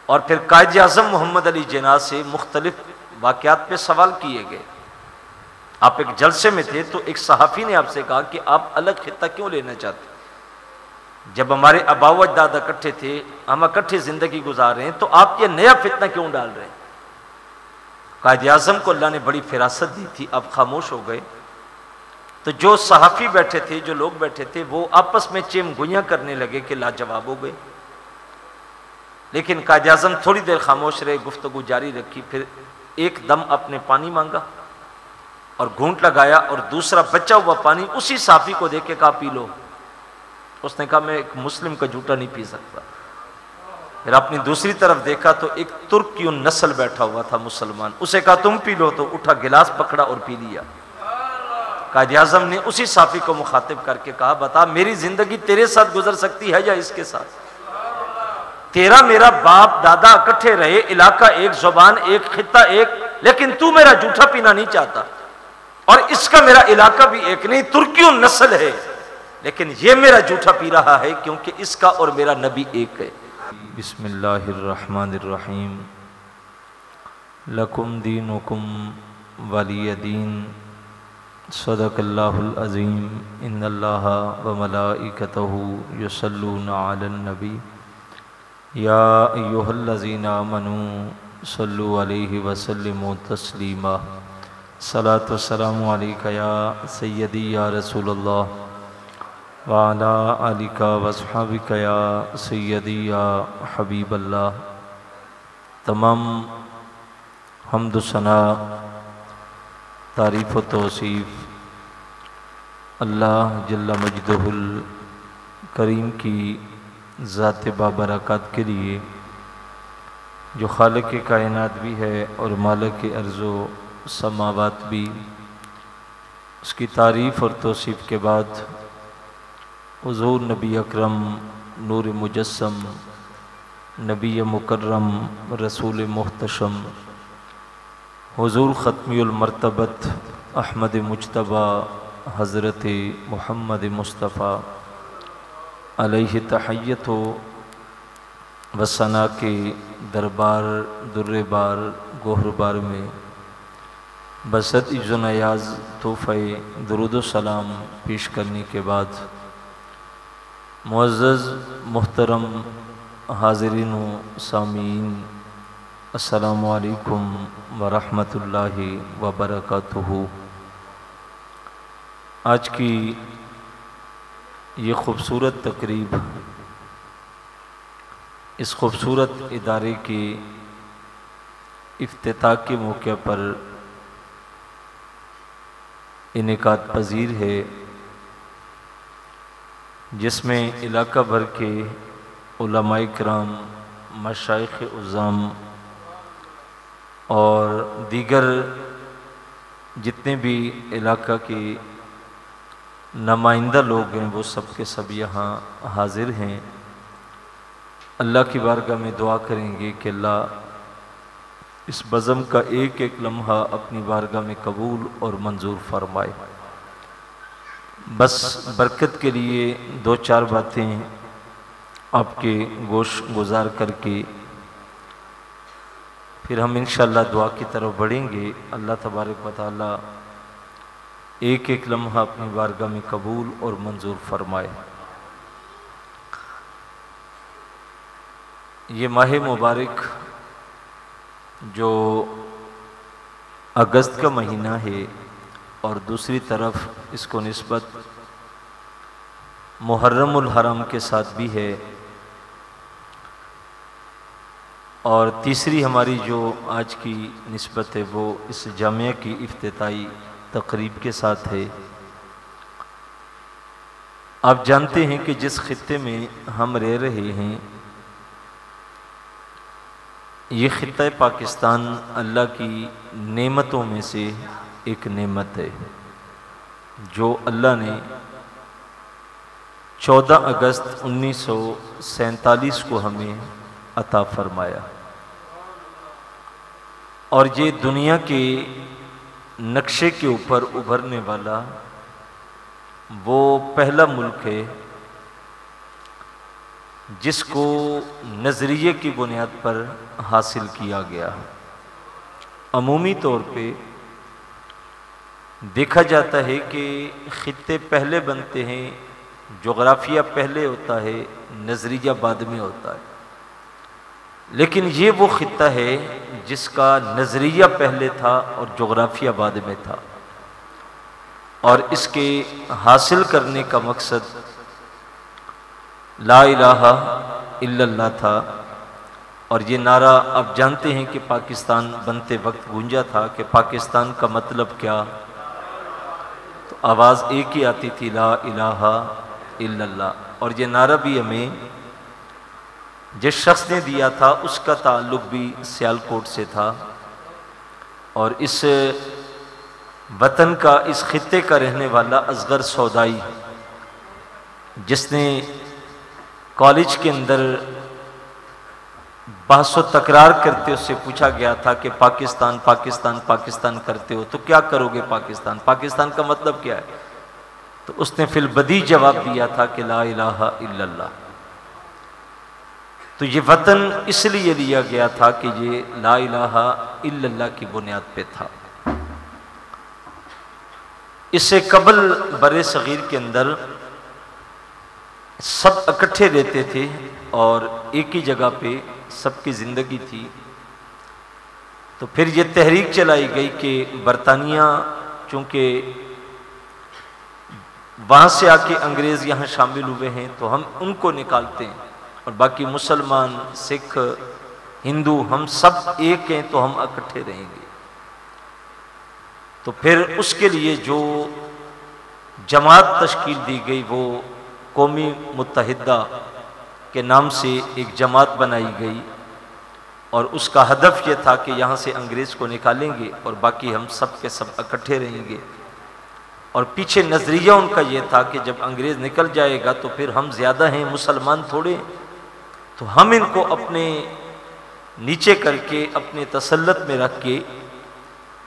اور پھر قائد اعظم محمد علی جناح سے مختلف واقعات پہ سوال کیے گئے. آپ ایک جلسے میں تھے تو ایک صحافی نے آپ سے کہا کہ آپ الگ خطہ کیوں لینا چاہتے؟ جب ہمارے آبا و اجداد اکٹھے تھے، ہم اکٹھے زندگی گزار رہے ہیں، تو آپ یہ نیا فتنہ کیوں ڈال رہے ہیں؟ قائد اعظم کو اللہ نے بڑی فراست دی تھی، آپ خاموش ہو گئے. تو جو صحافی بیٹھے تھے، جو لوگ بیٹھے تھے، وہ آپس میں چیم گوئیاں کرنے لگے کہ لاجواب ہو گئے. لیکن قائد اعظم تھوڑی دیر خاموش رہے، گفتگو جاری رکھی، پھر ایک دم اپنے پانی مانگا اور گھونٹ لگایا اور دوسرا بچا ہوا پانی اسی صحافی کو دے کے کہا پی لو. اس نے کہا میں ایک مسلم کا جھوٹا نہیں پی سکتا. پھر اپنی دوسری طرف دیکھا تو ایک ترک نسل بیٹھا ہوا تھا مسلمان، اسے کہا تم پی لو، تو اٹھا گلاس پکڑا اور پی لیا. قائد اعظم نے اسی صحافی کو مخاطب کر کے کہا بتا میری زندگی تیرے ساتھ گزر سکتی ہے یا اس کے ساتھ؟ تیرا میرا باپ دادا اکٹھے رہے، علاقہ ایک، زبان ایک، خطہ ایک، لیکن تو میرا جھوٹا پینا نہیں چاہتا. اور اس کا میرا علاقہ بھی ایک نہیں، ترکی نسل ہے، لیکن یہ میرا جھوٹا پی رہا ہے کیونکہ اس کا اور میرا نبی ایک ہے. بسم اللہ الرحمن الرحیم. لکم دینکم ولی دین. صدق اللہ العظیم. ان اللہ وملائکتہ یصلون علی النبی یا ایہا الذین آمنوا صلوا علیہ وسلموا تسلیما. صلاۃ والسلام علیک یا سیدی یا رسول اللہ وعلی آلک واصحابک یا سیدی یا حبیب اللہ. تمام حمد و ثنا، تعریف و توصیف اللہ جل مجدہ الکریم کی ذات بابرکات کے لیے، جو خالق کائنات بھی ہے اور مالک ارض و سماوات بھی. اس کی تعریف اور توصیف کے بعد حضور نبی اکرم، نور مجسم، نبی مکرم، رسول محتشم، حضور ختمی المرتبت احمد مجتبیٰ حضرت محمد مصطفیٰ علیہ تحیت و ثنا کے دربار در بار گوہر بار میں بسط عز و نیاز تحفہ درود و سلام پیش کرنے کے بعد، معزز محترم حاضرین و سامعین، السلام علیکم ورحمۃ اللہ وبرکاتہ. آج کی یہ خوبصورت تقریب اس خوبصورت ادارے کے افتتاح کے موقع پر انعقاد پذیر ہے، جس میں علاقہ بھر کے علماء کرام، مشائخ عظام اور دیگر جتنے بھی علاقہ کے نمائندہ لوگ ہیں وہ سب کے سب یہاں حاضر ہیں. اللہ کی بارگاہ میں دعا کریں گے کہ اللہ اس بزم کا ایک ایک لمحہ اپنی بارگاہ میں قبول اور منظور فرمائے. بس برکت کے لیے دو چار باتیں آپ کے گوش گزار کر کے پھر ہم انشاءاللہ دعا کی طرف بڑھیں گے. اللہ تبارک و تعالی ایک ایک لمحہ اپنی بارگاہ میں قبول اور منظور فرمائے. یہ ماہ مبارک جو اگست کا مہینہ ہے اور دوسری طرف اس کو نسبت محرم الحرام کے ساتھ بھی ہے، اور تیسری ہماری جو آج کی نسبت ہے وہ اس جامعہ کی افتتاحی تقریب کے ساتھ ہے. آپ جانتے ہیں کہ جس خطے میں ہم رہ رہے ہیں یہ خطہ پاکستان اللہ کی نعمتوں میں سے ایک نعمت ہے جو اللہ نے 14 اگست 1947 کو ہمیں عطا فرمایا. اور یہ دنیا کے نقشے کے اوپر ابھرنے والا وہ پہلا ملک ہے جس کو نظریے کی بنیاد پر حاصل کیا گیا۔ عمومی طور پہ دیکھا جاتا ہے کہ خطے پہلے بنتے ہیں، جغرافیہ پہلے ہوتا ہے، نظریہ بعد میں ہوتا ہے، لیکن یہ وہ خطہ ہے جس کا نظریہ پہلے تھا اور جغرافیہ بعد میں تھا، اور اس کے حاصل کرنے کا مقصد لا الہ الا اللہ تھا۔ اور یہ نعرہ آپ جانتے ہیں کہ پاکستان بنتے وقت گونجا تھا کہ پاکستان کا مطلب کیا، تو آواز ایک ہی آتی تھی، لا الہ الا اللہ۔ اور یہ نعرہ بھی ہمیں جس شخص نے دیا تھا اس کا تعلق بھی سیالکوٹ سے تھا، اور اس وطن کا، اس خطے کا رہنے والا اصغر سودائی، جس نے کالج کے اندر بحث و تکرار کرتے اس سے پوچھا گیا تھا کہ پاکستان پاکستان پاکستان کرتے ہو تو کیا کرو گے، پاکستان پاکستان کا مطلب کیا ہے؟ تو اس نے فی البدی جواب دیا تھا کہ لا الہ الا اللہ۔ تو یہ وطن اس لیے لیا گیا تھا کہ یہ لا الہ الا اللہ کی بنیاد پہ تھا۔ اس سے قبل بر صغیر کے اندر سب اکٹھے رہتے تھے اور ایک ہی جگہ پہ سب کی زندگی تھی۔ تو پھر یہ تحریک چلائی گئی کہ برطانیہ چونکہ وہاں سے آ کے انگریز یہاں شامل ہوئے ہیں تو ہم ان کو نکالتے ہیں، اور باقی مسلمان، سکھ، ہندو ہم سب ایک ہیں تو ہم اکٹھے رہیں گے۔ تو پھر اس کے لیے جو جماعت تشکیل دی گئی وہ قومی متحدہ کے نام سے ایک جماعت بنائی گئی، اور اس کا ہدف یہ تھا کہ یہاں سے انگریز کو نکالیں گے اور باقی ہم سب کے سب اکٹھے رہیں گے۔ اور پیچھے نظریہ ان کا یہ تھا کہ جب انگریز نکل جائے گا تو پھر ہم زیادہ ہیں، مسلمان تھوڑے، تو ہم ان کو اپنے نیچے کر کے اپنے تسلط میں رکھ کے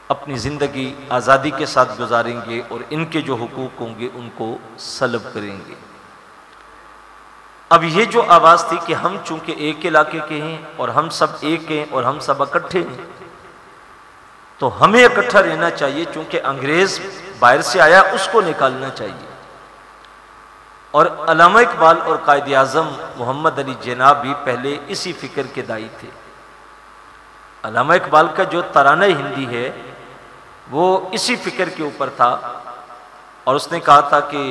اپنی زندگی آزادی کے ساتھ گزاریں گے، اور ان کے جو حقوق ہوں گے ان کو سلب کریں گے۔ اب یہ جو آواز تھی کہ ہم چونکہ ایک علاقے کے ہیں اور ہم سب ایک ہیں اور ہم سب اکٹھے ہیں، تو ہمیں اکٹھا رہنا چاہیے، چونکہ انگریز باہر سے آیا اس کو نکالنا چاہیے۔ اور علامہ اقبال اور قائد اعظم محمد علی جناح بھی پہلے اسی فکر کے داعی تھے۔ علامہ اقبال کا جو ترانہ ہندی ہے وہ اسی فکر کے اوپر تھا، اور اس نے کہا تھا کہ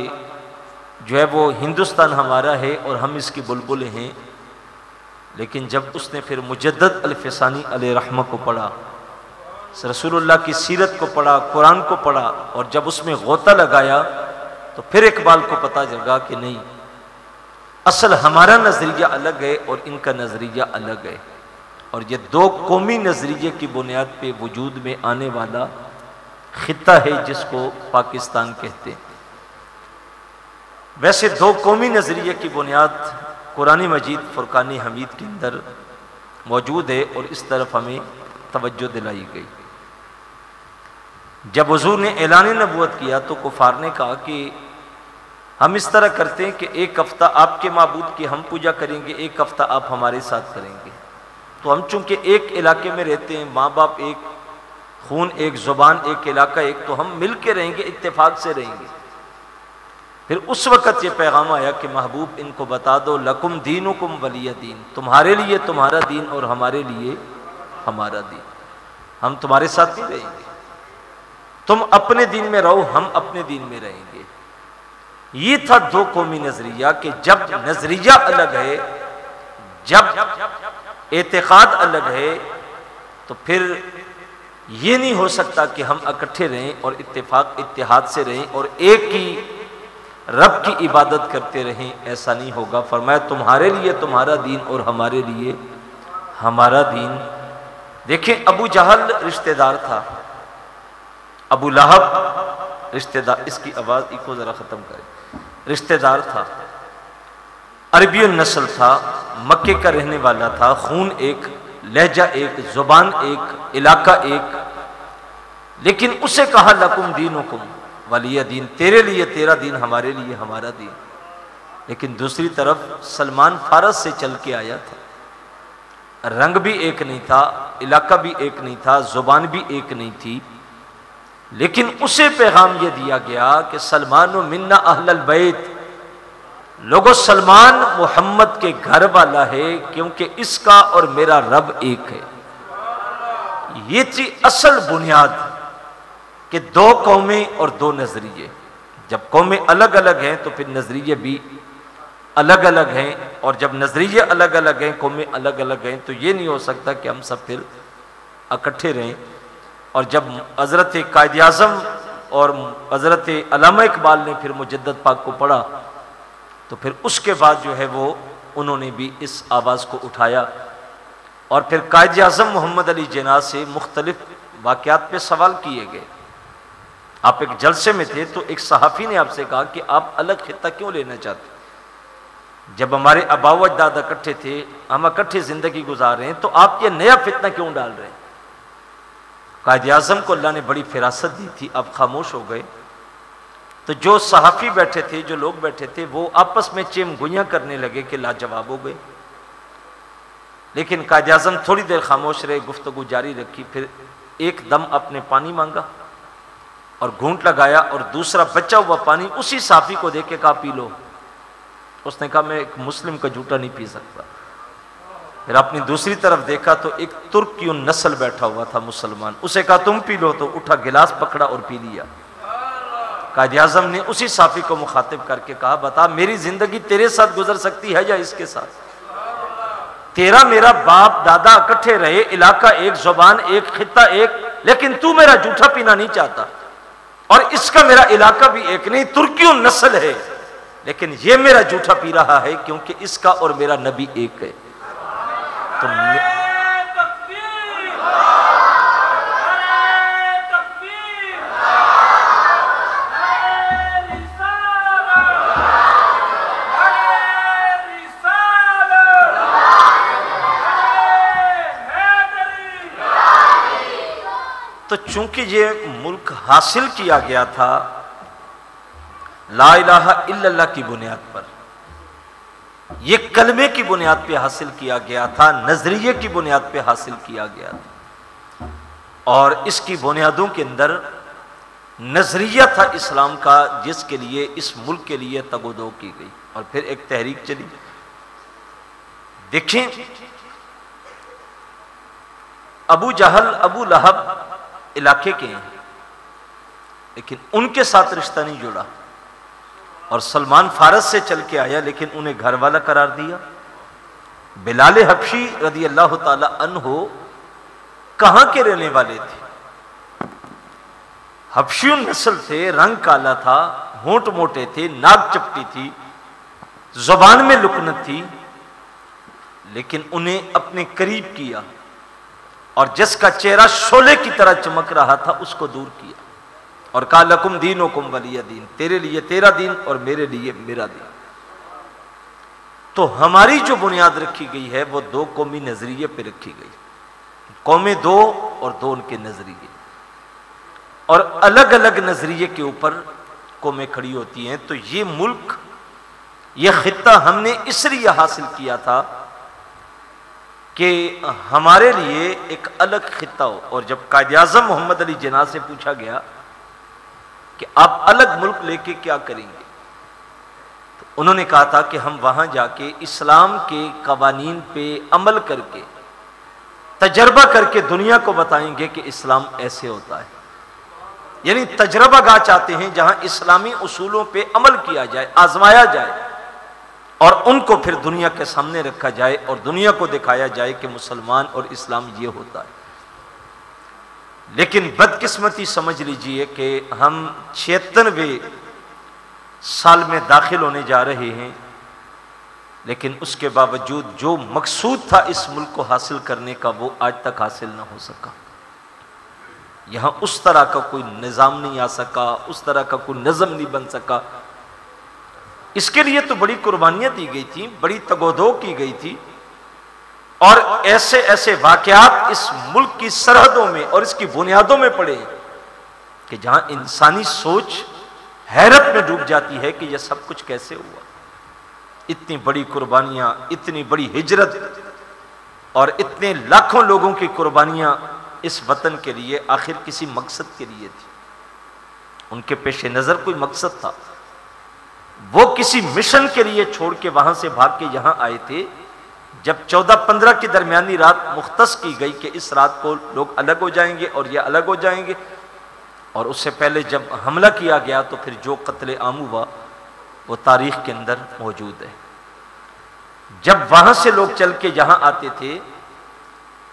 جو ہے وہ ہندوستان ہمارا ہے اور ہم اس کی بلبل ہیں۔ لیکن جب اس نے پھر مجدد الفسانی علیہ رحمہ کو پڑھا، رسول اللہ کی سیرت کو پڑھا، قرآن کو پڑھا، اور جب اس میں غوطہ لگایا تو پھر اقبال کو پتہ لگا کہ نہیں، اصل ہمارا نظریہ الگ ہے اور ان کا نظریہ الگ ہے، اور یہ دو قومی نظریے کی بنیاد پہ وجود میں آنے والا خطہ ہے جس کو پاکستان کہتے ہیں۔ ویسے دو قومی نظریے کی بنیاد قرآن مجید فرقان حمید کے اندر موجود ہے، اور اس طرف ہمیں توجہ دلائی گئی۔ جب حضور نے اعلان نبوت کیا تو کفار نے کہا کہ ہم اس طرح کرتے ہیں کہ ایک ہفتہ آپ کے معبود کی ہم پوجا کریں گے، ایک ہفتہ آپ ہمارے ساتھ کریں گے۔ تو ہم چونکہ ایک علاقے میں رہتے ہیں، ماں باپ ایک، خون ایک، زبان ایک، علاقہ ایک، تو ہم مل کے رہیں گے، اتفاق سے رہیں گے۔ پھر اس وقت یہ پیغام آیا کہ محبوب ان کو بتا دو، لکم دینکم ولی دین، تمہارے لیے تمہارا دین اور ہمارے لیے ہمارا دین، ہم تمہارے ساتھ نہیں رہیں گے، تم اپنے دین میں رہو، ہم اپنے دین میں رہیں گے۔ یہ تھا دو قومی نظریہ کہ جب نظریہ الگ ہے، جب اعتقاد الگ ہے، تو پھر یہ نہیں ہو سکتا کہ ہم اکٹھے رہیں اور اتفاق اتحاد سے رہیں اور ایک ہی رب کی عبادت کرتے رہیں، ایسا نہیں ہوگا۔ فرمایا تمہارے لیے تمہارا دین اور ہمارے لیے ہمارا دین۔ دیکھیں ابو جہل رشتہ دار تھا، ابو لہب رشتہ دار، اس کی آواز ایکو ذرا ختم کریں، رشتہ دار تھا، عربی النسل تھا، مکے کا رہنے والا تھا، خون ایک، لہجہ ایک، زبان ایک، علاقہ ایک، لیکن اسے کہا لکم دینکم ولی دین، تیرے لیے تیرا دین، ہمارے لیے ہمارا دین۔ لیکن دوسری طرف سلمان فارس سے چل کے آیا تھا، رنگ بھی ایک نہیں تھا، علاقہ بھی ایک نہیں تھا، زبان بھی ایک نہیں تھی، لیکن اسے پیغام یہ دیا گیا کہ سلمان منا اہل البیت، لوگو سلمان محمد کے گھر والا ہے کیونکہ اس کا اور میرا رب ایک ہے۔ یہ تھی اصل بنیاد کہ دو قومیں اور دو نظریے، جب قومیں الگ الگ ہیں تو پھر نظریے بھی الگ الگ ہیں، اور جب نظریے الگ الگ ہیں، قومیں الگ الگ ہیں، تو یہ نہیں ہو سکتا کہ ہم سب پھر اکٹھے رہیں۔ اور جب حضرت قائد اعظم اور حضرت علامہ اقبال نے پھر مجدد پاک کو پڑھا تو پھر اس کے بعد جو ہے وہ انہوں نے بھی اس آواز کو اٹھایا، اور پھر قائد اعظم محمد علی جناح سے مختلف واقعات پہ سوال کیے گئے۔ آپ ایک جلسے میں تھے تو ایک صحافی نے آپ سے کہا کہ آپ الگ خطہ کیوں لینا چاہتے؟ جب ہمارے آبا و اجداد اکٹھے تھے، ہم اکٹھے زندگی گزار رہے ہیں، تو آپ یہ نیا فتنہ کیوں ڈال رہے ہیں؟ قائد اعظم کو اللہ نے بڑی فراست دی تھی، آپ خاموش ہو گئے۔ تو جو صحافی بیٹھے تھے، جو لوگ بیٹھے تھے، وہ آپس میں چیم گوئیاں کرنے لگے کہ لاجواب ہو گئے۔ لیکن قائد اعظم تھوڑی دیر خاموش رہے، گفتگو جاری رکھی، پھر ایک دم اپنے پانی مانگا اور گھونٹ لگایا، اور دوسرا بچا ہوا پانی اسی صحافی کو دے کے کہا پی لو۔ اس نے کہا میں ایک مسلم کا جھوٹا نہیں پی سکتا۔ پھر اپنی دوسری طرف دیکھا تو ایک ترک کی نسل بیٹھا ہوا تھا مسلمان، اسے کہا تم پی لو، تو اٹھا گلاس پکڑا اور پی لیا۔ قائد اعظم نے اسی صحافی کو مخاطب کر کے کہا بتا میری زندگی تیرے ساتھ گزر سکتی ہے یا اس کے ساتھ؟ تیرا میرا باپ دادا اکٹھے رہے، علاقہ ایک، زبان ایک، خطہ ایک، لیکن تو میرا جھوٹا پینا نہیں چاہتا، اور اس کا میرا علاقہ بھی ایک نہیں، ترکی نسل ہے، لیکن یہ میرا جھوٹا پی رہا ہے کیونکہ اس کا اور میرا نبی ایک ہے۔ تو تو چونکہ یہ ملک حاصل کیا گیا تھا لا الہ الا اللہ کی بنیاد پر، یہ کلمے کی بنیاد پہ حاصل کیا گیا تھا، نظریے کی بنیاد پہ حاصل کیا گیا تھا، اور اس کی بنیادوں کے اندر نظریہ تھا اسلام کا، جس کے لیے اس ملک کے لیے تگ و دو کی گئی، اور پھر ایک تحریک چلی۔ دیکھیں ابو جہل، ابو لہب علاقے کے ہیں، لیکن ان کے ساتھ رشتہ نہیں جڑا، اور سلمان فارس سے چل کے آیا لیکن انہیں گھر والا قرار دیا۔ بلال حبشی رضی اللہ تعالی عنہ کہاں کے رہنے والے تھے؟ حبشی نسل تھے، رنگ کالا تھا، ہونٹ موٹے تھے، ناک چپٹی تھی، زبان میں لکنت تھی، لیکن انہیں اپنے قریب کیا، اور جس کا چہرہ شعلے کی طرح چمک رہا تھا اس کو دور کیا، اور کہا لکم دینکم ولی دین، تیرے لیے تیرا دین اور میرے لیے میرا دین۔ تو ہماری جو بنیاد رکھی گئی ہے وہ دو قومی نظریے پہ رکھی گئی، قومیں دو اور دو ان کے نظریے، اور الگ الگ نظریے کے اوپر قومیں کھڑی ہوتی ہیں۔ تو یہ ملک، یہ خطہ ہم نے اس لیے حاصل کیا تھا کہ ہمارے لیے ایک الگ خطہ ہو، اور جب قائد اعظم محمد علی جناح سے پوچھا گیا کہ آپ الگ ملک لے کے کیا کریں گے، تو انہوں نے کہا تھا کہ ہم وہاں جا کے اسلام کے قوانین پہ عمل کر کے، تجربہ کر کے دنیا کو بتائیں گے کہ اسلام ایسے ہوتا ہے۔ یعنی تجربہ گاہ چاہتے ہیں جہاں اسلامی اصولوں پہ عمل کیا جائے، آزمایا جائے، اور ان کو پھر دنیا کے سامنے رکھا جائے اور دنیا کو دکھایا جائے کہ مسلمان اور اسلام یہ ہوتا ہے۔ لیکن بدقسمتی سمجھ لیجئے کہ ہم 76ویں سال میں داخل ہونے جا رہے ہیں، لیکن اس کے باوجود جو مقصود تھا اس ملک کو حاصل کرنے کا وہ آج تک حاصل نہ ہو سکا۔ یہاں اس طرح کا کوئی نظام نہیں آ سکا، اس طرح کا کوئی نظم نہیں بن سکا۔ اس کے لیے تو بڑی قربانیاں دی گئی تھیں، بڑی تگودو کی گئی تھی، اور ایسے ایسے واقعات اس ملک کی سرحدوں میں اور اس کی بنیادوں میں پڑے کہ جہاں انسانی سوچ حیرت میں ڈوب جاتی ہے کہ یہ سب کچھ کیسے ہوا۔ اتنی بڑی قربانیاں، اتنی بڑی ہجرت اور اتنے لاکھوں لوگوں کی قربانیاں اس وطن کے لیے آخر کسی مقصد کے لیے تھی. ان کے پیش نظر کوئی مقصد تھا. وہ کسی مشن کے لیے چھوڑ کے وہاں سے بھاگ کے یہاں آئے تھے. جب 14-15 کی درمیانی رات مختص کی گئی کہ اس رات کو لوگ الگ ہو جائیں گے اور یہ الگ ہو جائیں گے، اور اس سے پہلے جب حملہ کیا گیا تو پھر جو قتل عام ہوا وہ تاریخ کے اندر موجود ہے. جب وہاں سے لوگ چل کے یہاں آتے تھے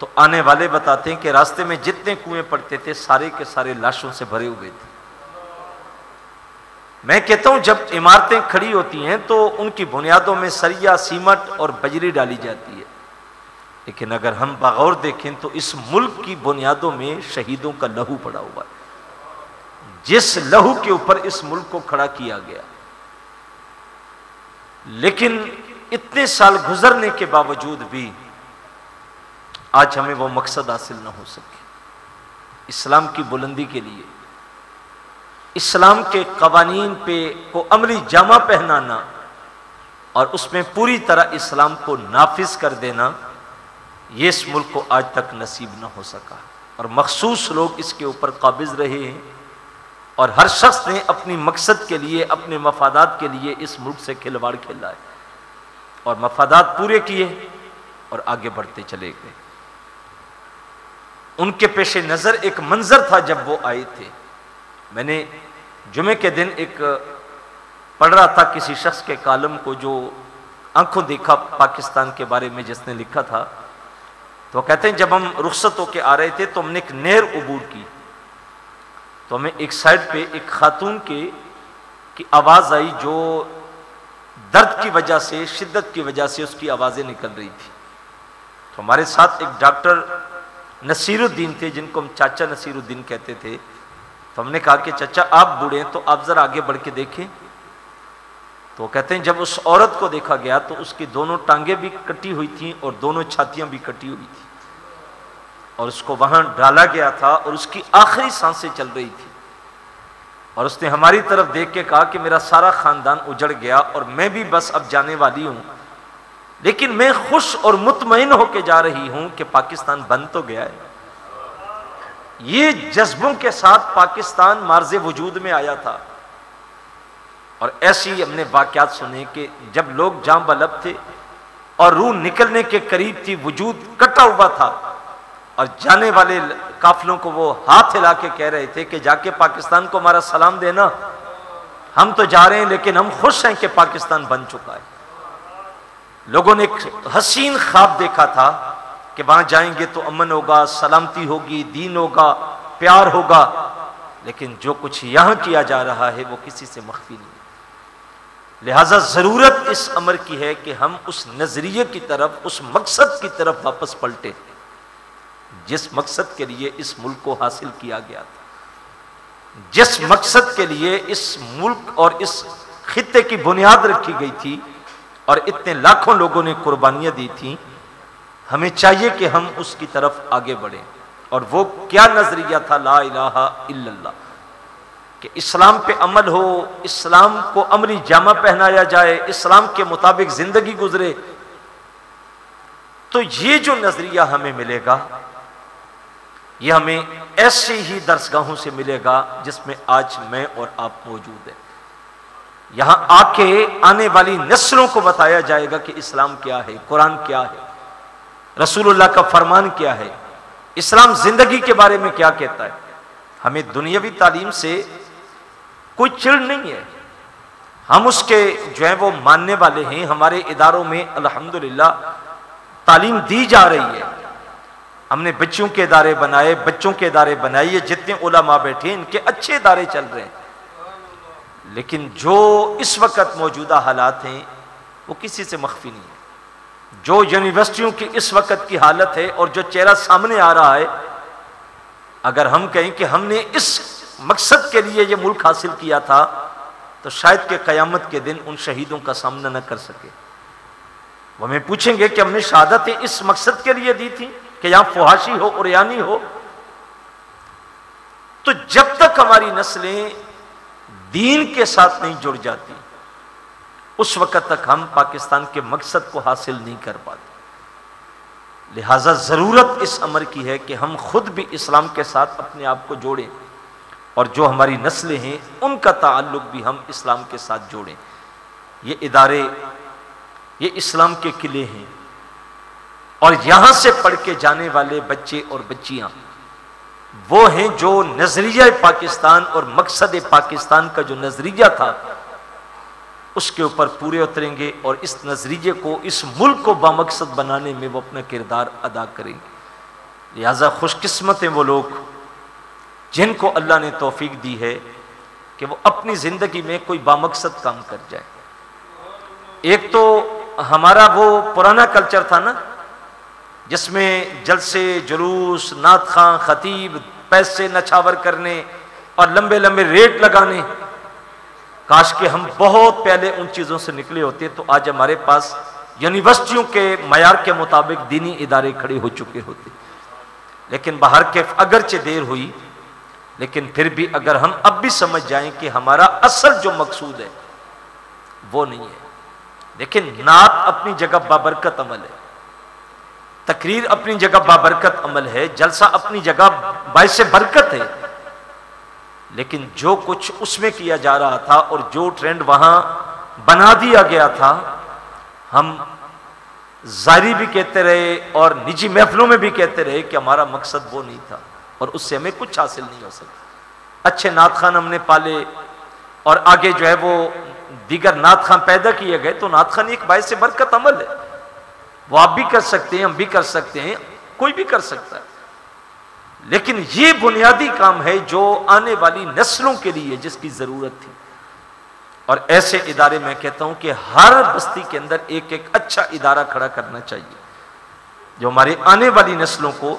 تو آنے والے بتاتے ہیں کہ راستے میں جتنے کنویں پڑتے تھے سارے کے سارے لاشوں سے بھرے ہوئے تھے. میں کہتا ہوں جب عمارتیں کھڑی ہوتی ہیں تو ان کی بنیادوں میں سریا، سیمنٹ اور بجری ڈالی جاتی ہے، لیکن اگر ہم بغور دیکھیں تو اس ملک کی بنیادوں میں شہیدوں کا لہو پڑا ہوا ہے، جس لہو کے اوپر اس ملک کو کھڑا کیا گیا. لیکن اتنے سال گزرنے کے باوجود بھی آج ہمیں وہ مقصد حاصل نہ ہو سکے. اسلام کی بلندی کے لیے اسلام کے قوانین پہ کو عملی جامہ پہنانا اور اس میں پوری طرح اسلام کو نافذ کر دینا، یہ اس ملک کو آج تک نصیب نہ ہو سکا. اور مخصوص لوگ اس کے اوپر قابض رہے ہیں، اور ہر شخص نے اپنی مقصد کے لیے، اپنے مفادات کے لیے اس ملک سے کھلواڑ کھیلا ہے اور مفادات پورے کیے اور آگے بڑھتے چلے گئے. ان کے پیش نظر ایک منظر تھا جب وہ آئے تھے. میں نے جمعے کے دن ایک پڑھ رہا تھا کسی شخص کے کالم کو جو آنکھوں دیکھا پاکستان کے بارے میں جس نے لکھا تھا، تو وہ کہتے ہیں جب ہم رخصت ہو کے آ رہے تھے تو ہم نے ایک نہر عبور کی، تو ہمیں ایک سائڈ پہ ایک خاتون کی آواز آئی جو درد کی وجہ سے، شدت کی وجہ سے اس کی آوازیں نکل رہی تھی. تو ہمارے ساتھ ایک ڈاکٹر نصیر الدین تھے جن کو ہم چاچا نصیر الدین کہتے تھے. تو ہم نے کہا کہ چچا آپ بوڑھے ہیں تو آپ ذرا آگے بڑھ کے دیکھیں. تو وہ کہتے ہیں جب اس عورت کو دیکھا گیا تو اس کی دونوں ٹانگیں بھی کٹی ہوئی تھیں اور دونوں چھاتیاں بھی کٹی ہوئی تھیں، اور اس کو وہاں ڈالا گیا تھا اور اس کی آخری سانسیں چل رہی تھی. اور اس نے ہماری طرف دیکھ کے کہا کہ میرا سارا خاندان اجڑ گیا اور میں بھی بس اب جانے والی ہوں، لیکن میں خوش اور مطمئن ہو کے جا رہی ہوں کہ پاکستان بن تو گیا ہے. یہ جذبوں کے ساتھ پاکستان مارز وجود میں آیا تھا. اور ایسی ہم نے واقعات سنے کہ جب لوگ جاں بلب تھے اور روح نکلنے کے قریب تھی، وجود کٹا ہوا تھا، اور جانے والے قافلوں کو وہ ہاتھ ہلا کے کہہ رہے تھے کہ جا کے پاکستان کو ہمارا سلام دینا، ہم تو جا رہے ہیں لیکن ہم خوش ہیں کہ پاکستان بن چکا ہے. لوگوں نے ایک حسین خواب دیکھا تھا کہ وہاں جائیں گے تو امن ہوگا، سلامتی ہوگی، دین ہوگا، پیار ہوگا، لیکن جو کچھ یہاں کیا جا رہا ہے وہ کسی سے مخفی نہیں. لہٰذا ضرورت اس امر کی ہے کہ ہم اس نظریے کی طرف، اس مقصد کی طرف واپس پلٹیں جس مقصد کے لیے اس ملک کو حاصل کیا گیا تھا، جس مقصد کے لیے اس ملک اور اس خطے کی بنیاد رکھی گئی تھی اور اتنے لاکھوں لوگوں نے قربانیاں دی تھیں. ہمیں چاہیے کہ ہم اس کی طرف آگے بڑھیں. اور وہ کیا نظریہ تھا؟ لا الہ الا اللہ، کہ اسلام پہ عمل ہو، اسلام کو عملی جامہ پہنایا جائے، اسلام کے مطابق زندگی گزرے. تو یہ جو نظریہ ہمیں ملے گا یہ ہمیں ایسے ہی درسگاہوں سے ملے گا جس میں آج میں اور آپ موجود ہیں. یہاں آ کے آنے والی نسلوں کو بتایا جائے گا کہ اسلام کیا ہے، قرآن کیا ہے، رسول اللہ کا فرمان کیا ہے، اسلام زندگی کے بارے میں کیا کہتا ہے. ہمیں دنیاوی تعلیم سے کوئی چڑ نہیں ہے، ہم اس کے جو ہے وہ ماننے والے ہیں. ہمارے اداروں میں الحمدللہ تعلیم دی جا رہی ہے. ہم نے بچوں کے ادارے بنائے، بچوں کے ادارے بنائے، جتنے علماء بیٹھے ان کے اچھے ادارے چل رہے ہیں. لیکن جو اس وقت موجودہ حالات ہیں وہ کسی سے مخفی نہیں ہے. جو یونیورسٹیوں کی اس وقت کی حالت ہے اور جو چہرہ سامنے آ رہا ہے، اگر ہم کہیں کہ ہم نے اس مقصد کے لیے یہ ملک حاصل کیا تھا تو شاید کہ قیامت کے دن ان شہیدوں کا سامنا نہ کر سکے. وہ ہمیں پوچھیں گے کہ ہم نے شہادتیں اس مقصد کے لیے دی تھی کہ یہاں فحاشی ہو، عریانی ہو. تو جب تک ہماری نسلیں دین کے ساتھ نہیں جڑ جاتی، اس وقت تک ہم پاکستان کے مقصد کو حاصل نہیں کر پاتے۔ لہٰذا ضرورت اس امر کی ہے کہ ہم خود بھی اسلام کے ساتھ اپنے آپ کو جوڑیں، اور جو ہماری نسلیں ہیں ان کا تعلق بھی ہم اسلام کے ساتھ جوڑیں۔ یہ ادارے، یہ اسلام کے قلعے ہیں، اور یہاں سے پڑھ کے جانے والے بچے اور بچیاں وہ ہیں جو نظریہ پاکستان اور مقصد پاکستان کا جو نظریہ تھا اس کے اوپر پورے اتریں گے، اور اس نظریے کو، اس ملک کو بامقصد بنانے میں وہ اپنا کردار ادا کریں گے۔ لہذا خوش قسمت ہیں وہ لوگ جن کو اللہ نے توفیق دی ہے کہ وہ اپنی زندگی میں کوئی بامقصد کام کر جائے۔ ایک تو ہمارا وہ پرانا کلچر تھا نا، جس میں جلسے، جلوس، نعت خواں، خطیب، پیسے نچھاور کرنے اور لمبے لمبے ریٹ لگانے، کاش کہ ہم بہت پہلے ان چیزوں سے نکلے ہوتے تو آج ہمارے پاس یونیورسٹیوں کے معیار کے مطابق دینی ادارے کھڑے ہو چکے ہوتے۔ لیکن باہر کے اگرچہ دیر ہوئی، لیکن پھر بھی اگر ہم اب بھی سمجھ جائیں کہ ہمارا اصل جو مقصود ہے وہ نہیں ہے۔ لیکن نعت اپنی جگہ بابرکت عمل ہے، تقریر اپنی جگہ بابرکت عمل ہے، جلسہ اپنی جگہ باعث برکت ہے، لیکن جو کچھ اس میں کیا جا رہا تھا اور جو ٹرینڈ وہاں بنا دیا گیا تھا، ہم ظاہری بھی کہتے رہے اور نجی محفلوں میں بھی کہتے رہے کہ ہمارا مقصد وہ نہیں تھا، اور اس سے ہمیں کچھ حاصل نہیں ہو سکتا۔ اچھے نعت خوان ہم نے پالے، اور آگے جو ہے وہ دیگر نعت خوان پیدا کیے گئے، تو نعت خوان ایک باعث برکت عمل ہے، وہ آپ بھی کر سکتے ہیں، ہم بھی کر سکتے ہیں، کوئی بھی کر سکتا ہے۔ لیکن یہ بنیادی کام ہے جو آنے والی نسلوں کے لیے جس کی ضرورت تھی، اور ایسے ادارے میں کہتا ہوں کہ ہر بستی کے اندر ایک ایک اچھا ادارہ کھڑا کرنا چاہیے جو ہماری آنے والی نسلوں کو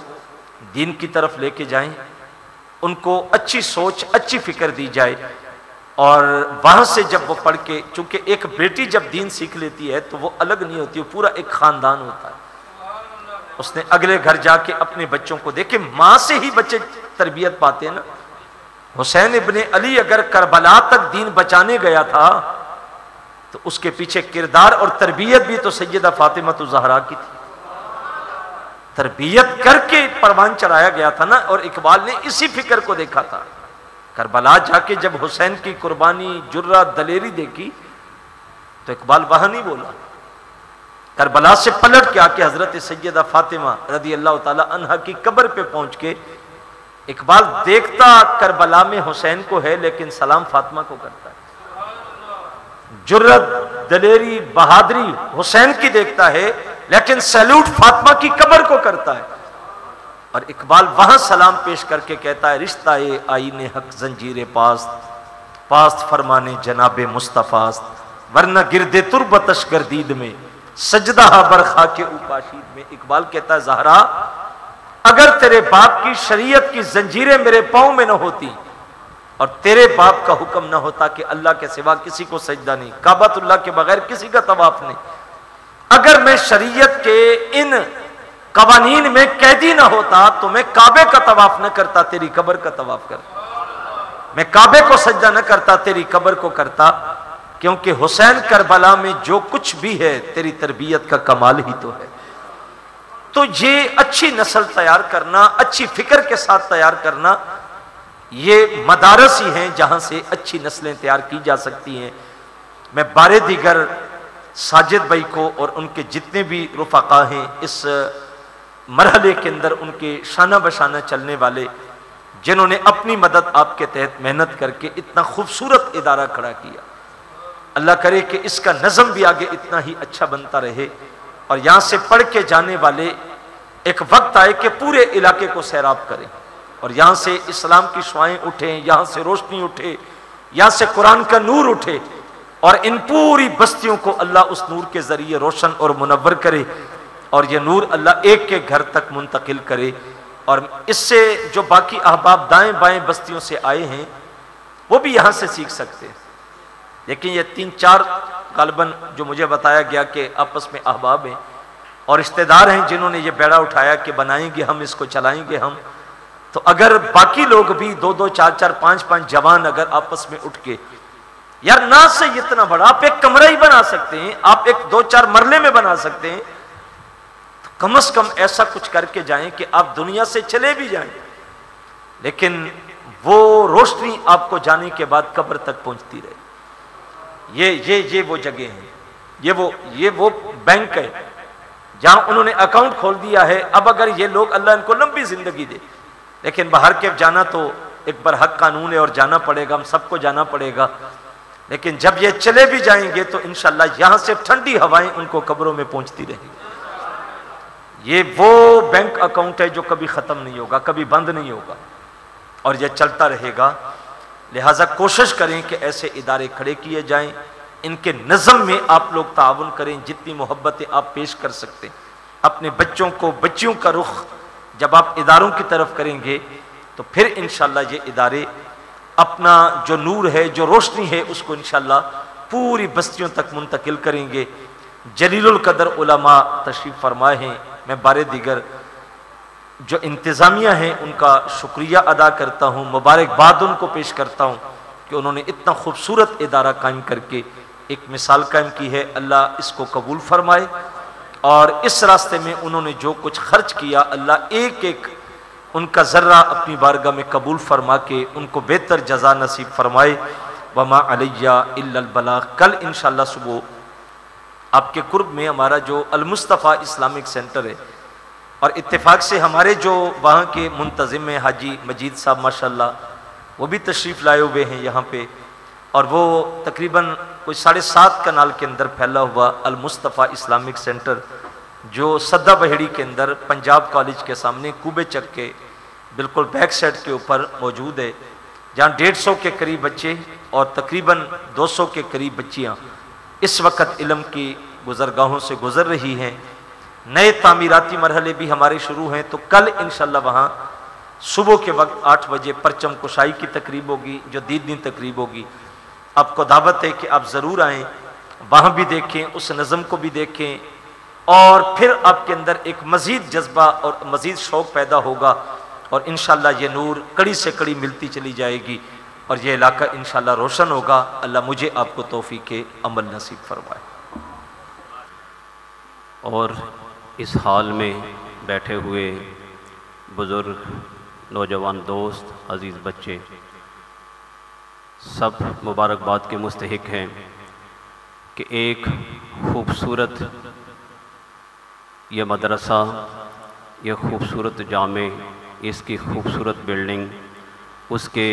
دین کی طرف لے کے جائیں، ان کو اچھی سوچ، اچھی فکر دی جائے، اور وہاں سے جب وہ پڑھ کے، چونکہ ایک بیٹی جب دین سیکھ لیتی ہے تو وہ الگ نہیں ہوتی، وہ پورا ایک خاندان ہوتا ہے۔ اس نے اگلے گھر جا کے اپنے بچوں کو دیکھے، ماں سے ہی بچے تربیت پاتے ہیں نا۔ حسین ابن علی اگر کربلا تک دین بچانے گیا تھا تو اس کے پیچھے کردار اور تربیت بھی تو سیدہ فاطمہ الزہرا کی تھی، تربیت کر کے پروان چڑھایا گیا تھا نا۔ اور اقبال نے اسی فکر کو دیکھا تھا، کربلا جا کے جب حسین کی قربانی، جرات، دلیری دیکھی تو اقبال وہاں نہیں بولا، کربلا سے پلٹ کے آ کے حضرت سیدہ فاطمہ رضی اللہ تعالی عنہا کی قبر پہ پہنچ کے اقبال دیکھتا کربلا میں حسین کو ہے، لیکن سلام فاطمہ کو کرتا ہے۔ جرت، دلیری، بہادری حسین کی دیکھتا ہے، لیکن سیلوٹ فاطمہ کی قبر کو کرتا ہے۔ اور اقبال وہاں سلام پیش کر کے کہتا ہے، رشتہ آئین حق زنجیر پاست، پاست فرمانے جناب مصطفیٰ است، ورنہ گرد تربتش گردید میں سجدہ برخا کے اوپاشید میں۔ اقبال کہتا ہے، زہرا اگر تیرے باپ کی شریعت کی زنجیریں میرے پاؤں میں نہ ہوتی اور تیرے باپ کا حکم نہ ہوتا کہ اللہ کے سوا کسی کو سجدہ نہیں، کعبۃ اللہ کے بغیر کسی کا طواف نہیں، اگر میں شریعت کے ان قوانین میں قیدی نہ ہوتا تو میں کعبے کا طواف نہ کرتا، تیری قبر کا طواف کرتا، میں کعبے کو سجدہ نہ کرتا، تیری قبر کو کرتا، کیونکہ حسین کربلا میں جو کچھ بھی ہے تیری تربیت کا کمال ہی تو ہے۔ تو یہ اچھی نسل تیار کرنا، اچھی فکر کے ساتھ تیار کرنا، یہ مدارس ہی ہیں جہاں سے اچھی نسلیں تیار کی جا سکتی ہیں۔ میں بارے دیگر ساجد بھائی کو اور ان کے جتنے بھی رفقا ہیں اس مرحلے کے اندر، ان کے شانہ بشانہ چلنے والے جنہوں نے اپنی مدد آپ کے تحت محنت کر کے اتنا خوبصورت ادارہ کھڑا کیا، اللہ کرے کہ اس کا نظم بھی آگے اتنا ہی اچھا بنتا رہے، اور یہاں سے پڑھ کے جانے والے ایک وقت آئے کہ پورے علاقے کو سیراب کریں، اور یہاں سے اسلام کی شعائیں اٹھیں، یہاں سے روشنی اٹھے، یہاں سے قرآن کا نور اٹھے، اور ان پوری بستیوں کو اللہ اس نور کے ذریعے روشن اور منور کرے، اور یہ نور اللہ ایک کے گھر تک منتقل کرے، اور اس سے جو باقی احباب دائیں بائیں بستیوں سے آئے ہیں وہ بھی یہاں سے سیکھ سکتے ہیں۔ لیکن یہ 3-4 غالباً جو مجھے بتایا گیا کہ آپس میں احباب ہیں اور رشتہ دار ہیں جنہوں نے یہ بیڑا اٹھایا کہ بنائیں گے ہم، اس کو چلائیں گے ہم، تو اگر باقی لوگ بھی 2-2 4-4 5-5 جوان اگر آپس میں اٹھ کے یار نہ سے اتنا بڑا آپ ایک کمرہ ہی بنا سکتے ہیں، آپ ایک 2-4 مرلے میں بنا سکتے ہیں، تو کم از کم ایسا کچھ کر کے جائیں کہ آپ دنیا سے چلے بھی جائیں لیکن وہ روشنی آپ کو جانے کے بعد قبر تک پہنچتی رہے۔ یہ وہ جگہ ہیں، یہ وہ بینک ہے جہاں انہوں نے اکاؤنٹ کھول دیا ہے۔ اب اگر یہ لوگ، اللہ ان کو لمبی زندگی دے، لیکن باہر کے جانا تو ایک برحق قانون ہے اور جانا پڑے گا، ہم سب کو جانا پڑے گا، لیکن جب یہ چلے بھی جائیں گے تو انشاءاللہ یہاں سے ٹھنڈی ہوائیں ان کو قبروں میں پہنچتی رہیں گی۔ یہ وہ بینک اکاؤنٹ ہے جو کبھی ختم نہیں ہوگا، کبھی بند نہیں ہوگا اور یہ چلتا رہے گا۔ لہٰذا کوشش کریں کہ ایسے ادارے کھڑے کیے جائیں، ان کے نظم میں آپ لوگ تعاون کریں، جتنی محبتیں آپ پیش کر سکتے ہیں۔ اپنے بچوں کو، بچیوں کا رخ جب آپ اداروں کی طرف کریں گے تو پھر انشاءاللہ یہ ادارے اپنا جو نور ہے، جو روشنی ہے، اس کو انشاءاللہ پوری بستیوں تک منتقل کریں گے۔ جلیل القدر علماء تشریف فرمائے ہیں، میں بارے دیگر جو انتظامیہ ہیں ان کا شکریہ ادا کرتا ہوں، مبارکباد ان کو پیش کرتا ہوں کہ انہوں نے اتنا خوبصورت ادارہ قائم کر کے ایک مثال قائم کی ہے۔ اللہ اس کو قبول فرمائے اور اس راستے میں انہوں نے جو کچھ خرچ کیا، اللہ ایک ایک ان کا ذرہ اپنی بارگاہ میں قبول فرما کے ان کو بہتر جزا نصیب فرمائے۔ وما علیہ الا البلاغ۔ کل انشاءاللہ صبح آپ کے قرب میں ہمارا جو المصطفیٰ اسلامک سینٹر ہے، اور اتفاق سے ہمارے جو وہاں کے منتظم ہیں حاجی مجید صاحب ماشاءاللہ، وہ بھی تشریف لائے ہوئے ہیں یہاں پہ، اور وہ تقریباً کوئی 7.5 کنال کے اندر پھیلا ہوا المصطفیٰ اسلامک سینٹر جو سدہ بہیڑی کے اندر پنجاب کالج کے سامنے کوبے چک کے بالکل بیک سائڈ کے اوپر موجود ہے، جہاں 150 کے قریب بچے اور تقریباً 200 کے قریب بچیاں اس وقت علم کی گزرگاہوں سے گزر رہی ہیں۔ نئے تعمیراتی مرحلے بھی ہمارے شروع ہیں، تو کل انشاءاللہ وہاں صبح کے وقت 8 بجے پرچم کشائی کی تقریب ہوگی، جو دیدنی تقریب ہوگی۔ آپ کو دعوت ہے کہ آپ ضرور آئیں، وہاں بھی دیکھیں، اس نظم کو بھی دیکھیں، اور پھر آپ کے اندر ایک مزید جذبہ اور مزید شوق پیدا ہوگا، اور انشاءاللہ یہ نور کڑی سے کڑی ملتی چلی جائے گی اور یہ علاقہ انشاءاللہ روشن ہوگا۔ اللہ مجھے آپ کو توفیق عمل نصیب فرمائے۔ اور اس حال میں بیٹھے ہوئے بزرگ، نوجوان دوست، عزیز بچے سب مبارکباد کے مستحق ہیں کہ ایک خوبصورت یہ مدرسہ، یہ خوبصورت جامع، اس کی خوبصورت بلڈنگ، اس کے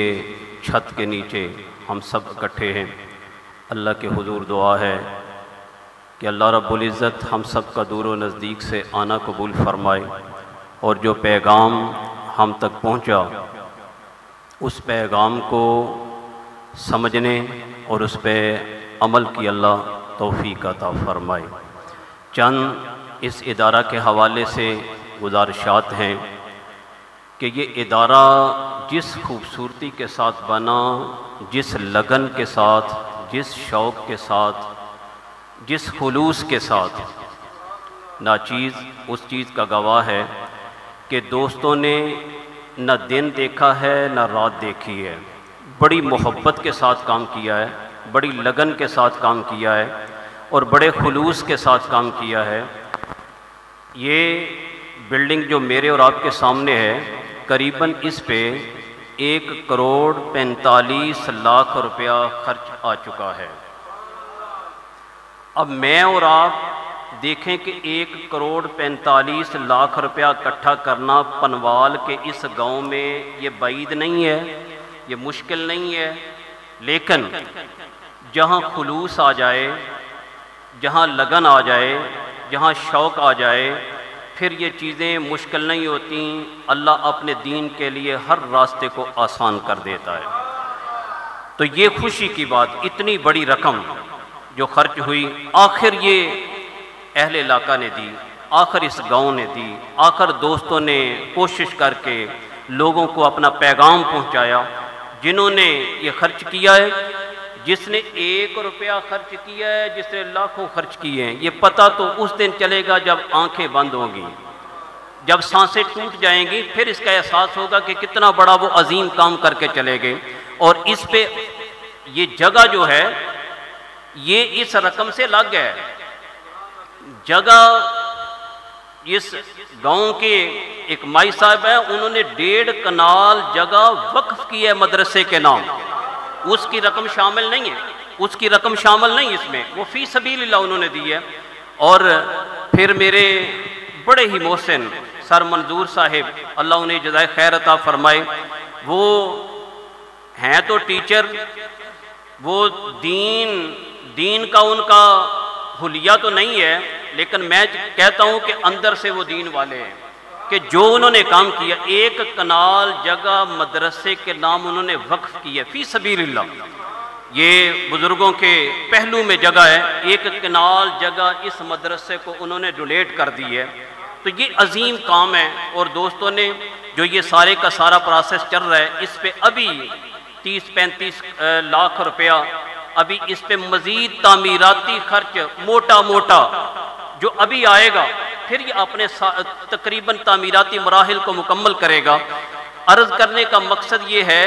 چھت کے نیچے ہم سب اکٹھے ہیں۔ اللہ کے حضور دعا ہے کہ اللہ رب العزت ہم سب کا دور و نزدیک سے آنا قبول فرمائے، اور جو پیغام ہم تک پہنچا اس پیغام کو سمجھنے اور اس پہ عمل کی اللہ توفیق عطا فرمائے۔ چند اس ادارہ کے حوالے سے گزارشات ہیں کہ یہ ادارہ جس خوبصورتی کے ساتھ بنا، جس لگن کے ساتھ، جس شوق کے ساتھ، جس خلوص کے ساتھ، ناچیز اس چیز کا گواہ ہے کہ دوستوں نے نہ دن دیکھا ہے نہ رات دیکھی ہے، بڑی محبت کے ساتھ کام کیا ہے، بڑی لگن کے ساتھ کام کیا ہے اور بڑے خلوص کے ساتھ کام کیا ہے۔ یہ بلڈنگ جو میرے اور آپ کے سامنے ہے، قریباً اس پہ 1,45,00,000 روپیہ خرچ آ چکا ہے۔ اب میں اور آپ دیکھیں کہ 1,45,00,000 روپیہ اکٹھا کرنا پنوال کے اس گاؤں میں یہ بعید نہیں ہے، یہ مشکل نہیں ہے، لیکن جہاں خلوص آ جائے، جہاں لگن آ جائے، جہاں شوق آ جائے، پھر یہ چیزیں مشکل نہیں ہوتی۔ اللہ اپنے دین کے لیے ہر راستے کو آسان کر دیتا ہے۔ تو یہ خوشی کی بات، اتنی بڑی رقم جو خرچ ہوئی، آخر یہ اہل علاقہ نے دی، آخر اس گاؤں نے دی، آخر دوستوں نے کوشش کر کے لوگوں کو اپنا پیغام پہنچایا۔ جنہوں نے یہ خرچ کیا ہے، جس نے 1 روپیہ خرچ کیا ہے، جس نے لاکھوں خرچ کیے ہیں، یہ پتہ تو اس دن چلے گا جب آنکھیں بند ہوں گی، جب سانسیں ٹوٹ جائیں گی، پھر اس کا احساس ہوگا کہ کتنا بڑا وہ عظیم کام کر کے چلے گئے۔ اور اس پہ یہ جگہ جو ہے یہ اس رقم سے لگ ہے. جگہ اس گاؤں کے ایک مائی صاحب ہیں، انہوں نے 1.5 کنال جگہ وقف کی ہے مدرسے کے نام. اس کی رقم شامل نہیں ہے، اس کی رقم شامل نہیں اس میں، وہ فی سبیل اللہ انہوں نے دی ہے. اور پھر میرے بڑے ہی محسن سر منظور صاحب، اللہ انہیں جزائے خیر عطا فرمائے، وہ ہیں تو ٹیچر، وہ دین کا ان کا حلیہ تو نہیں ہے، لیکن میں کہتا ہوں کہ اندر سے وہ دین والے ہیں کہ جو انہوں نے کام کیا. 1 کنال جگہ مدرسے کے نام انہوں نے وقف کی ہے فی سبیل اللہ. یہ بزرگوں کے پہلو میں جگہ ہے. 1 کنال جگہ اس مدرسے کو انہوں نے ڈونیٹ کر دی ہے. تو یہ عظیم کام ہے. اور دوستوں نے جو یہ سارے کا سارا پروسیس چل رہا ہے، اس پہ ابھی 30-35 لاکھ روپیہ ابھی اس پہ مزید تعمیراتی خرچ موٹا جو ابھی آئے گا، پھر یہ اپنے تقریباً تعمیراتی مراحل کو مکمل کرے گا. عرض کرنے کا مقصد یہ ہے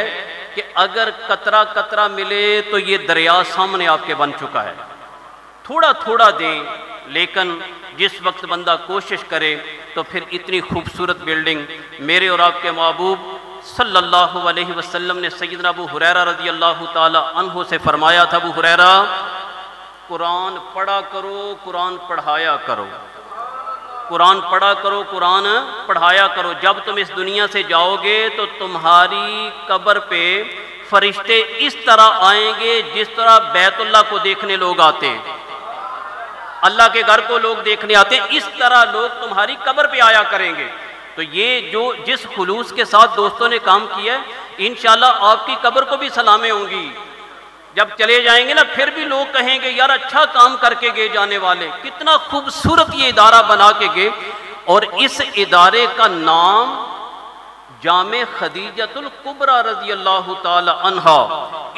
کہ اگر قطرہ قطرہ ملے تو یہ دریا سامنے آپ کے بن چکا ہے. تھوڑا دیں، لیکن جس وقت بندہ کوشش کرے تو پھر اتنی خوبصورت بلڈنگ. میرے اور آپ کے محبوب صلی اللہ علیہ وسلم نے سیدنا ابو ہریرہ رضی اللہ تعالی عنہ سے فرمایا تھا، ابو ہریرہ قرآن پڑھا کرو، قرآن پڑھایا کرو، قرآن پڑھا کرو، قرآن پڑھایا کرو. جب تم اس دنیا سے جاؤ گے تو تمہاری قبر پہ فرشتے اس طرح آئیں گے جس طرح بیت اللہ کو دیکھنے لوگ آتے ہیں، اللہ کے گھر کو لوگ دیکھنے آتے ہیں، اس طرح لوگ تمہاری قبر پہ آیا کریں گے. تو یہ جو جس خلوص کے ساتھ دوستوں نے کام کیا ہے، انشاءاللہ آپ کی قبر کو بھی سلامیں ہوں گی. جب چلے جائیں گے نا، پھر بھی لوگ کہیں گے یار اچھا کام کر کے گئے جانے والے، کتنا خوبصورت یہ ادارہ بنا کے گئے. اور اس ادارے کا نام جامع خدیجۃ الکبریٰ رضی اللہ تعالی عنہا.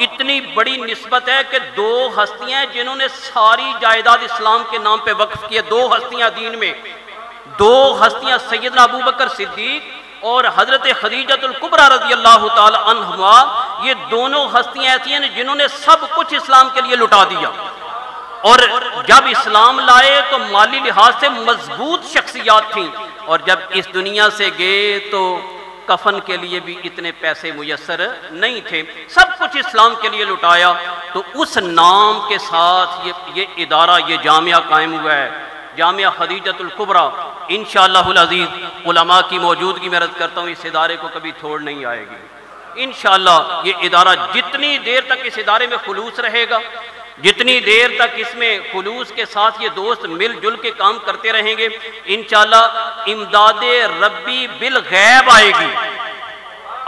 اتنی بڑی نسبت ہے کہ 2 ہستیاں ہیں جنہوں نے ساری جائیداد اسلام کے نام پہ وقف کی ہے. 2 ہستیاں دین میں، 2 ہستیاں سیدنا ابوبکر صدیق اور حضرت خدیجۃ الکبریٰ رضی اللہ تعالی عنہما. یہ دونوں ہستیاں ایسی ہیں جنہوں نے سب کچھ اسلام کے لیے لٹا دیا، اور جب اسلام لائے تو مالی لحاظ سے مضبوط شخصیات تھیں، اور جب اس دنیا سے گئے تو کفن کے لیے بھی اتنے پیسے میسر نہیں تھے. سب کچھ اسلام کے لیے لٹایا. تو اس نام کے ساتھ یہ ادارہ، یہ جامعہ قائم ہوا ہے، جامعہ خدیجۃ الکبریٰ. انشاءاللہ العزیز علماء کی موجودگی میں عرض کرتا ہوں اس ادارے کو کبھی تھوڑ نہیں آئے گی. انشاءاللہ یہ ادارہ جتنی دیر تک اس ادارے میں خلوص رہے گا، جتنی دیر تک اس میں خلوص کے ساتھ یہ دوست مل جل کے کام کرتے رہیں گے، انشاءاللہ امداد ربی بالغیب آئے گی.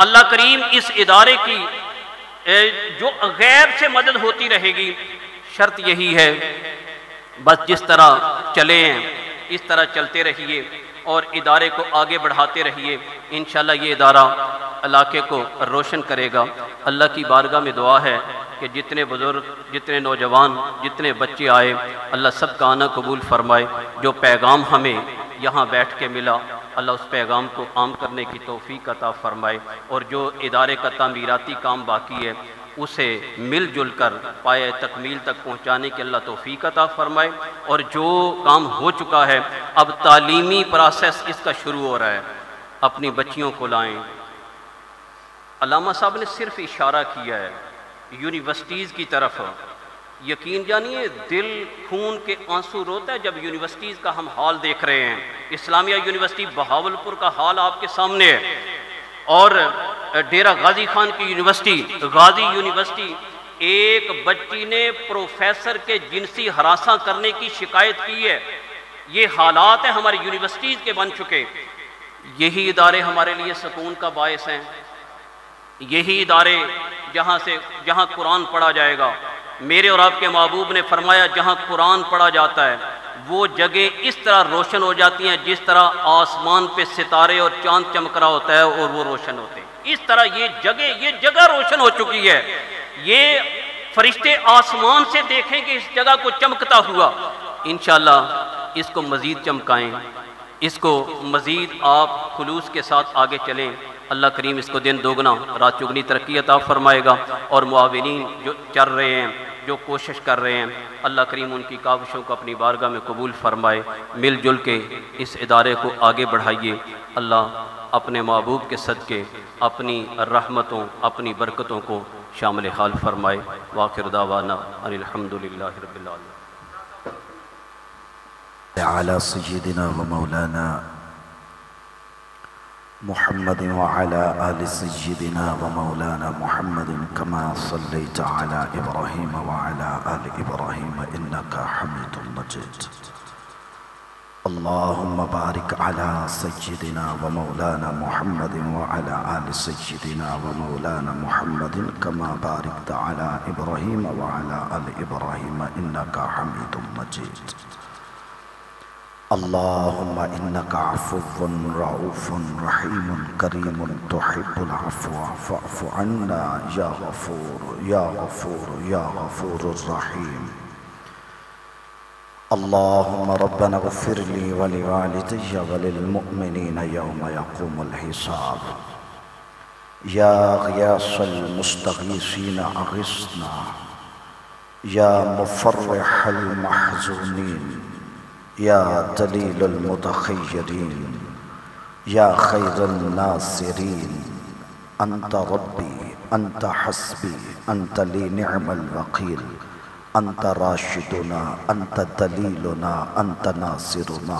اللہ کریم اس ادارے کی جو غیب سے مدد ہوتی رہے گی. شرط یہی ہے بس جس طرح چلے ہیں اس طرح چلتے رہیے اور ادارے کو آگے بڑھاتے رہیے. انشاءاللہ یہ ادارہ علاقے کو روشن کرے گا. اللہ کی بارگاہ میں دعا ہے کہ جتنے بزرگ، جتنے نوجوان، جتنے بچے آئے، اللہ سب کا آنا قبول فرمائے. جو پیغام ہمیں یہاں بیٹھ کے ملا، اللہ اس پیغام کو عام کرنے کی توفیق عطا فرمائے. اور جو ادارے کا تعمیراتی کام باقی ہے اسے مل جل کر پائے تکمیل تک پہنچانے کی اللہ توفیق عطا فرمائے. اور جو کام ہو چکا ہے اب تعلیمی پروسیس اس کا شروع ہو رہا ہے. اپنی بچیوں کو لائیں. علامہ صاحب نے صرف اشارہ کیا ہے یونیورسٹیز کی طرف. یقین جانیے دل خون کے آنسو روتا ہے جب یونیورسٹیز کا ہم حال دیکھ رہے ہیں. اسلامیہ یونیورسٹی بہاولپور کا حال آپ کے سامنے ہے، اور ڈیرہ غازی خان کی یونیورسٹی، غازی یونیورسٹی، ایک بچی نے پروفیسر کے جنسی ہراساں کرنے کی شکایت کی ہے. یہ حالات ہیں ہماری یونیورسٹیز کے بن چکے. یہی ادارے ہمارے لیے سکون کا باعث ہیں. یہی ادارے جہاں قرآن پڑھا جائے گا. میرے اور آپ کے محبوب نے فرمایا جہاں قرآن پڑھا جاتا ہے وہ جگہ اس طرح روشن ہو جاتی ہیں جس طرح آسمان پہ ستارے اور چاند چمک رہا ہوتا ہے اور وہ روشن ہوتے ہیں. اس طرح یہ جگہ روشن ہو چکی ہے. یہ فرشتے آسمان سے دیکھیں کہ اس جگہ کو چمکتا ہوا. انشاءاللہ اس کو مزید چمکائیں، اس کو مزید آپ خلوص کے ساتھ آگے چلیں. اللہ کریم اس کو دن دوگنا رات چگنی ترقی عطا فرمائے گا، اور معاونین جو چل رہے ہیں، جو کوشش کر رہے ہیں، اللہ کریم ان کی کاوشوں کو اپنی بارگاہ میں قبول فرمائے۔ مل جل کے اس ادارے کو آگے بڑھائیے۔ اللہ اپنے محبوب کے صدقے اپنی رحمتوں، اپنی برکتوں کو شامل حال فرمائے۔ وآخر دعوانا ان الحمدللہ رب العالمین۔ على سيدنا ومولانا محمد وعلى آل سيدنا ومولانا محمد كما صليت على إبراهيم وعلى آل إبراهيم إنك حميد مجيد اللهم بارك على سيدنا ومولانا محمد وعلى آل سيدنا ومولانا محمد كما باركت على إبراهيم وعلى آل إبراهيم إنك حميد مجيد اللهم إنك عفو رؤوف رحيم كريم تحب العفو فاعف عنا يا غفور يا غفور يا غفور الرحيم اللهم ربنا اغفر لي ولوالدي وللمؤمنين يوم يقوم الحساب يا غياث المستغيثين أغثنا يا مفرح المحزونين يا دليل المتخيرين يا خير الناصرين أنت ربي أنت حسبي أنت لي نعم الوكيل أنت راشدنا أنت دلیلنا أنت ناصرنا۔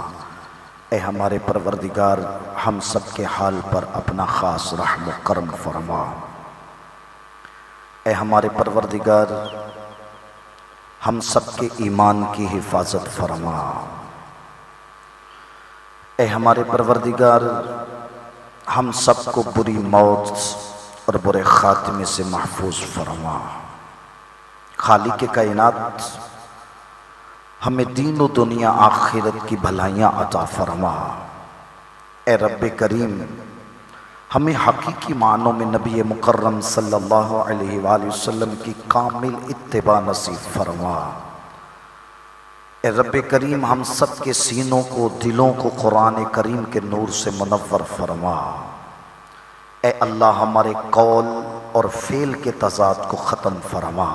اے ہمارے پروردگار ہم سب کے حال پر اپنا خاص رحم و کرم فرما۔ اے ہمارے پروردگار ہم سب کے ایمان کی حفاظت فرما۔ اے ہمارے پروردگار ہم سب کو بری موت اور برے خاتمے سے محفوظ فرما۔ خالق کائنات ہمیں دین و دنیا آخرت کی بھلائیاں عطا فرما۔ اے رب کریم ہمیں حقیقی معنوں میں نبی مکرم صلی اللہ علیہ وآلہ وسلم کی کامل اتباع نصیب فرما۔ اے رب کریم ہم سب کے سینوں کو، دلوں کو قرآن کریم کے نور سے منور فرما۔ اے اللہ ہمارے قول اور فعل کے تضاد کو ختم فرما۔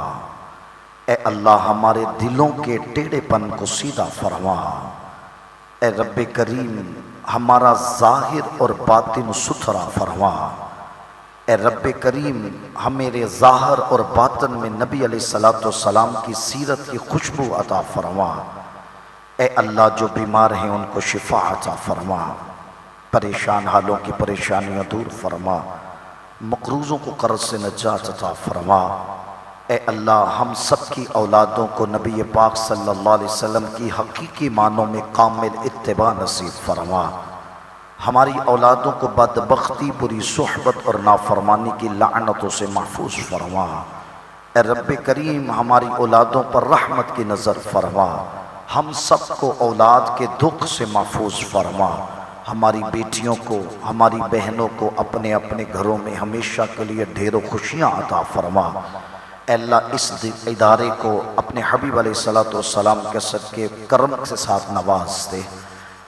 اے اللہ ہمارے دلوں کے ٹیڑھے پن کو سیدھا فرما۔ اے رب کریم ہمارا ظاہر اور باطن ستھرا فرما۔ اے رب کریم ہمارے ظاہر اور باطن میں نبی علیہ السلام کی سیرت کی خوشبو عطا فرما۔ اے اللہ جو بیمار ہیں ان کو شفا عطا فرما، پریشان حالوں کی پریشانیاں دور فرما، مقروضوں کو قرض سے نجات عطا فرما۔ اے اللہ ہم سب کی اولادوں کو نبی پاک صلی اللہ علیہ وسلم کی حقیقی معنوں میں کامل اتباع نصیب فرما۔ ہماری اولادوں کو بدبختی، بری صحبت اور نافرمانی کی لعنتوں سے محفوظ فرما۔ اے رب کریم ہماری اولادوں پر رحمت کی نظر فرما۔ ہم سب کو اولاد کے دکھ سے محفوظ فرما۔ ہماری بیٹیوں کو، ہماری بہنوں کو اپنے اپنے گھروں میں ہمیشہ کے لیے ڈھیر و خوشیاں عطا فرما۔ اے اللہ اس ادارے کو اپنے حبیب علیہ السلام کے صدقے کرم کے ساتھ نواز دے۔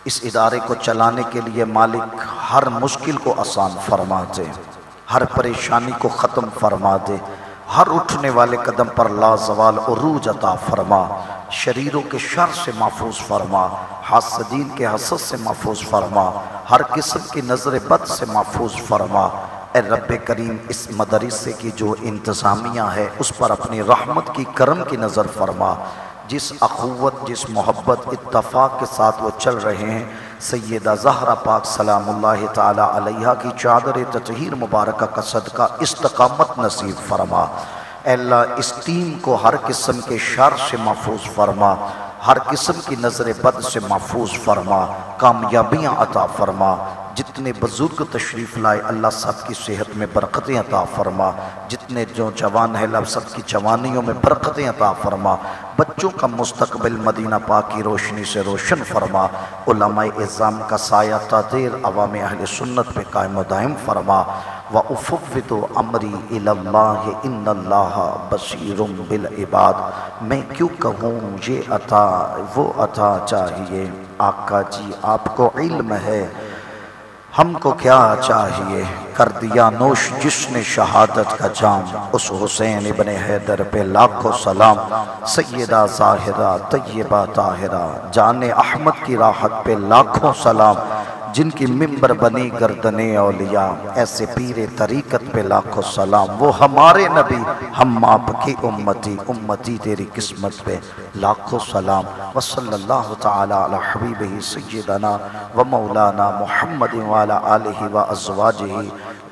اس ادارے کو چلانے کے لیے مالک ہر مشکل کو آسان فرما دے، ہر پریشانی کو ختم فرما دے، ہر اٹھنے والے قدم پر لازوال عروج عطا فرما، شریروں کے شر سے محفوظ فرما، حاسدین کے حسد سے محفوظ فرما، ہر قسم کی نظر بد سے محفوظ فرما۔ اے رب کریم اس مدرسے کی جو انتظامیہ ہے اس پر اپنی رحمت کی کرم کی نظر فرما۔ جس اخوت، جس محبت، اتفاق کے ساتھ وہ چل رہے ہیں، سیدہ زہرا پاک سلام اللہ تعالی علیہا کی چادر تطہیر مبارکہ کا صدقہ استقامت نصیب فرما۔ اے اللہ اس ٹیم کو ہر قسم کے شر سے محفوظ فرما، ہر قسم کی نظر بد سے محفوظ فرما، کامیابیاں عطا فرما۔ جتنے بزرگ تشریف لائے اللہ سب کی صحت میں برکتیں عطا فرما، جتنے جو جوان ہیں اللہ سب کی جوانیوں میں برکتیں عطا فرما، بچوں کا مستقبل مدینہ پاک کی روشنی سے روشن فرما، علماء اعظام کا سایہ تادیر عوام اہل سنت پہ قائم و دائم فرما۔ وَأُفَوِّضُ أَمْرِي إِلَى اللَّهِ إِنَّ اللَّهَ بَصِيرٌ بِالْعِبَادِ۔ میں کیوں کہوں یہ عطا وہ عطا چاہیے، آقا جی آپ کو علم ہے ہم کو کیا چاہیے، کر دیا نوش جس نے شہادت کا جام، اس حسین ابن حیدر پہ لاکھوں سلام، سیدہ ظاہرہ طیبہ طاہرہ جان احمد کی راحت پہ لاکھوں سلام، جن کی ممبر بنی گردن اولیاء، ایسے پیر طریقت پہ لاکھوں سلام، وہ ہمارے نبی ہم آپ کی امتی، امتی تیری قسمت پہ لاکھوں سلام، وصلی اللہ تعالی علی حبیبہ سیدنا و مولانا محمد وعلی آلہ و ازواجہ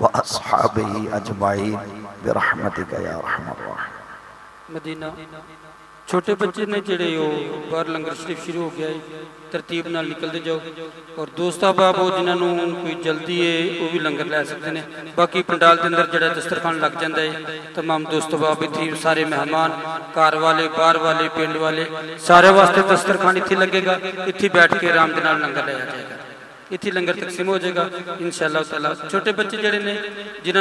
و اصحابہ اجمعین برحمتک یا ارحم الراحمین۔ مدینہ چھوٹے بچے نے جڑے ہو بار لنگر شریف شروع ہو گیا ہے، ترتیب نال نکل دے جاؤ، اور دوست احباب ہو جنہاں نوں کوئی جلدی ہے وہ بھی لنگر لے سکتے ہیں۔ باقی پنڈال دے اندر جڑا دسترخوان لگ جاندا ہے، تمام دوست احباب اتھی سارے مہمان، کار والے، بار والے، پنڈ والے سارے واسطے دسترخوان اتھی لگے گا، اتھی بیٹھ کے آرام دے نال لنگر لیا جائے گا، اتھی لنگر تقسیم ہو جائے گا انشاءاللہ تعالی۔ چھوٹے بچے جڑے نے جنہاں